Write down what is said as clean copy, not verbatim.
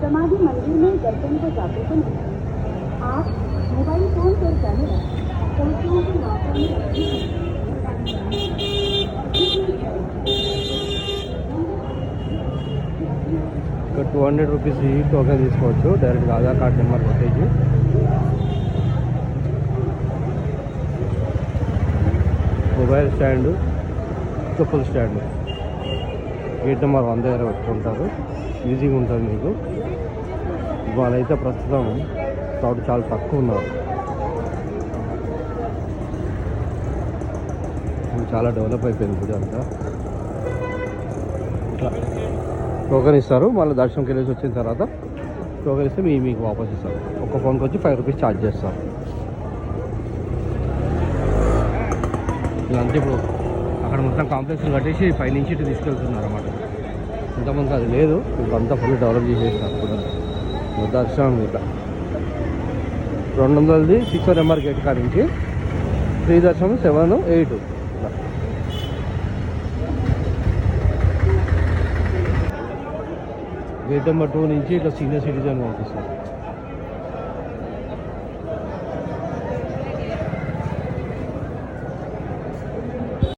समाधि मंदिर में दर्शन को जाते समय आप मोबाइल फोन और कैमरा संख्याओं की मात्रा में रखें। ఇక్కడ 200 రూపీస్ ఈ టోకెన్ తీసుకోవచ్చు. డైరెక్ట్గా ఆధార్ కార్డ్ నెంబర్ కొట్టేసి మొబైల్ స్టాండు, చెప్పుల స్టాండు గేట్ నెంబర్ 1 దగ్గర పెట్టుకుంటారు. ఈజీగా ఉంటుంది మీకు. వాళ్ళైతే ప్రస్తుతం క్రౌడ్ చాలా తక్కువ ఉన్నారు. చాలా డెవలప్ అయిపోయింది గుడి అంతా. ఇట్లా టోకెన్ ఇస్తారు. మళ్ళీ దర్శనంకి వెళ్ళేసి వచ్చిన తర్వాత టోకెన్ ఇస్తే మీకు వాపస్ ఇస్తారు. ఒక్క ఫోన్కి వచ్చి 5 రూపీస్ ఛార్జ్ చేస్తారు. ఇదంతా ఇప్పుడు అక్కడ మొత్తం కాంప్లెక్స్ కట్టేసి పైనుంచి ఇటు తీసుకెళ్తున్నారు అన్నమాట. ఇంతమంది అది లేదు, ఇప్పుడు అంతా ఫుల్ డెవలప్ చేసేసారు కూడా. దర్శనం ఇట్లా 200ది 6 నెంబర్ గేట్ కాడించి ఫ్రీ దర్శనం 7, 8 గేట్ నెంబర్ 2 నుంచి ఇట్లా సీనియర్ సిటిజన్ పంపిస్తారు.